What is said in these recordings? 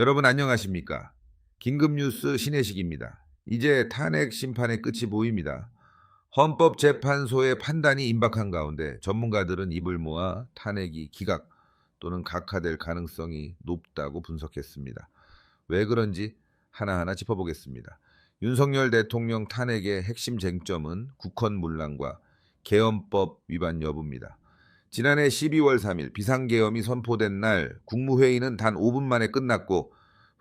여러분 안녕하십니까? 긴급뉴스 신혜식입니다. 이제 탄핵 심판의 끝이 보입니다. 헌법재판소의 판단이 임박한 가운데 전문가들은 입을 모아 탄핵이 기각 또는 각하될 가능성이 높다고 분석했습니다. 왜 그런지 하나하나 짚어보겠습니다. 윤석열 대통령 탄핵의 핵심 쟁점은 국헌문란과 계엄법 위반 여부입니다. 지난해 12월 3일 비상계엄이 선포된 날 국무회의는 단 5분 만에 끝났고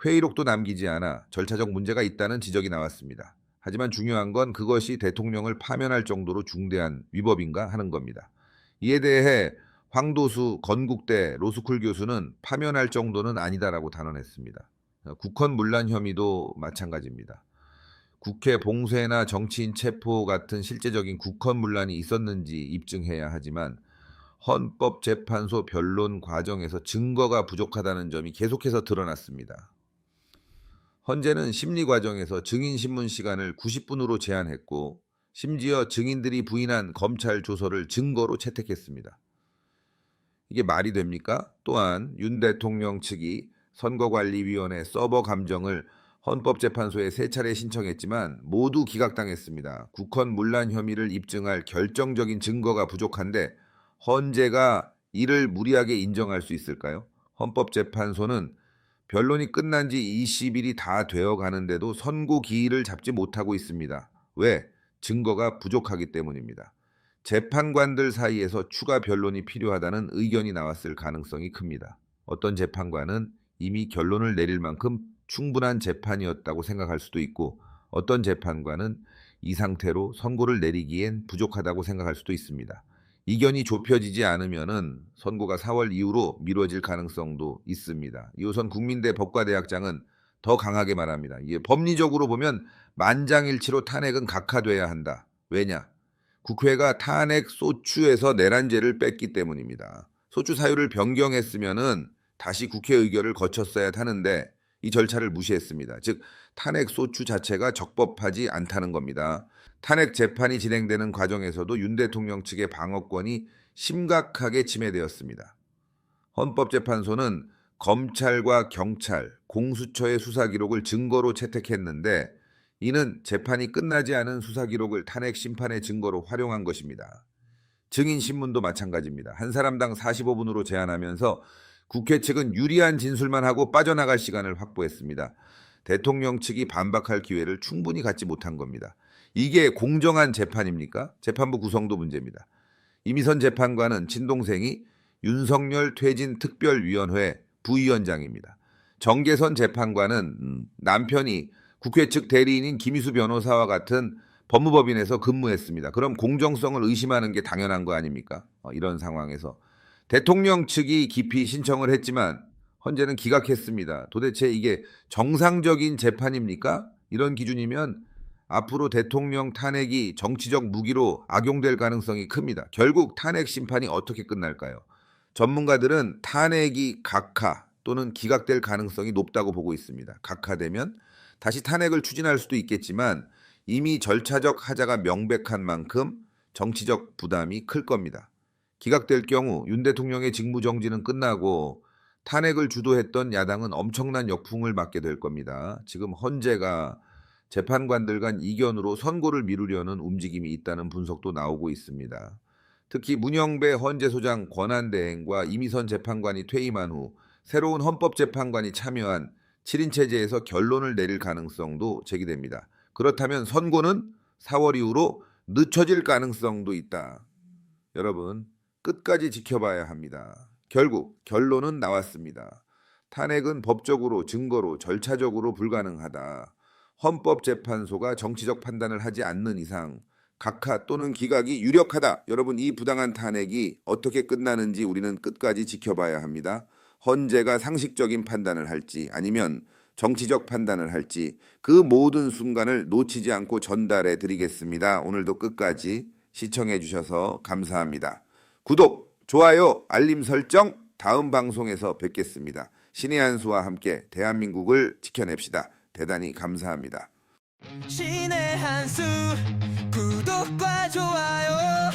회의록도 남기지 않아 절차적 문제가 있다는 지적이 나왔습니다. 하지만 중요한 건 그것이 대통령을 파면할 정도로 중대한 위법인가 하는 겁니다. 이에 대해 황도수 건국대 로스쿨 교수는 파면할 정도는 아니다라고 단언했습니다. 국헌문란 혐의도 마찬가지입니다. 국회 봉쇄나 정치인 체포 같은 실제적인 국헌문란이 있었는지 입증해야 하지만 헌법재판소 변론 과정에서 증거가 부족하다는 점이 계속해서 드러났습니다. 헌재는 심리 과정에서 증인 신문 시간을 90분으로 제한했고 심지어 증인들이 부인한 검찰 조서를 증거로 채택했습니다. 이게 말이 됩니까? 또한 윤 대통령 측이 선거관리위원회 서버 감정을 헌법재판소에 3차례 신청했지만 모두 기각당했습니다. 국헌문란 혐의를 입증할 결정적인 증거가 부족한데 헌재가 이를 무리하게 인정할 수 있을까요? 헌법재판소는 변론이 끝난 지 20일이 다 되어 가는데도 선고 기일을 잡지 못하고 있습니다. 왜? 증거가 부족하기 때문입니다. 재판관들 사이에서 추가 변론이 필요하다는 의견이 나왔을 가능성이 큽니다. 어떤 재판관은 이미 결론을 내릴 만큼 충분한 재판이었다고 생각할 수도 있고 어떤 재판관은 이 상태로 선고를 내리기엔 부족하다고 생각할 수도 있습니다. 이견이 좁혀지지 않으면은 선고가 4월 이후로 미뤄질 가능성도 있습니다. 이호선 국민대 법과대학장은 더 강하게 말합니다. 이게 법리적으로 보면 만장일치로 탄핵은 각하돼야 한다. 왜냐? 국회가 탄핵 소추에서 내란죄를 뺐기 때문입니다. 소추 사유를 변경했으면은 다시 국회 의결을 거쳤어야 하는데 이 절차를 무시했습니다. 즉 탄핵 소추 자체가 적법하지 않다는 겁니다. 탄핵 재판이 진행되는 과정에서도 윤 대통령 측의 방어권이 심각하게 침해되었습니다. 헌법재판소는 검찰과 경찰, 공수처의 수사 기록을 증거로 채택했는데 이는 재판이 끝나지 않은 수사 기록을 탄핵 심판의 증거로 활용한 것입니다. 증인 신문도 마찬가지입니다. 한 사람당 45분으로 제한하면서 국회 측은 유리한 진술만 하고 빠져나갈 시간을 확보했습니다. 대통령 측이 반박할 기회를 충분히 갖지 못한 겁니다. 이게 공정한 재판입니까? 재판부 구성도 문제입니다. 이미선 재판관은 친동생이 윤석열 퇴진 특별위원회 부위원장입니다. 정계선 재판관은 남편이 국회 측 대리인인 김희수 변호사와 같은 법무법인에서 근무했습니다. 그럼 공정성을 의심하는 게 당연한 거 아닙니까? 이런 상황에서 대통령 측이 깊이 신청을 했지만 헌재는 기각했습니다. 도대체 이게 정상적인 재판입니까? 이런 기준이면 앞으로 대통령 탄핵이 정치적 무기로 악용될 가능성이 큽니다. 결국 탄핵 심판이 어떻게 끝날까요? 전문가들은 탄핵이 각하 또는 기각될 가능성이 높다고 보고 있습니다. 각하되면 다시 탄핵을 추진할 수도 있겠지만 이미 절차적 하자가 명백한 만큼 정치적 부담이 클 겁니다. 기각될 경우 윤 대통령의 직무정지는 끝나고 탄핵을 주도했던 야당은 엄청난 역풍을 맞게 될 겁니다. 지금 헌재가 재판관들 간 이견으로 선고를 미루려는 움직임이 있다는 분석도 나오고 있습니다. 특히 문영배 헌재소장 권한대행과 이미선 재판관이 퇴임한 후 새로운 헌법재판관이 참여한 7인 체제에서 결론을 내릴 가능성도 제기됩니다. 그렇다면 선고는 4월 이후로 늦춰질 가능성도 있다. 여러분 끝까지 지켜봐야 합니다. 결국 결론은 나왔습니다. 탄핵은 법적으로 증거로 절차적으로 불가능하다. 헌법재판소가 정치적 판단을 하지 않는 이상 각하 또는 기각이 유력하다. 여러분 이 부당한 탄핵이 어떻게 끝나는지 우리는 끝까지 지켜봐야 합니다. 헌재가 상식적인 판단을 할지 아니면 정치적 판단을 할지 그 모든 순간을 놓치지 않고 전달해 드리겠습니다. 오늘도 끝까지 시청해 주셔서 감사합니다. 구독, 좋아요, 알림 설정 다음 방송에서 뵙겠습니다. 신의 한수와 함께 대한민국을 지켜냅시다. 대단히 감사합니다. 신의 한수 구독과 좋아요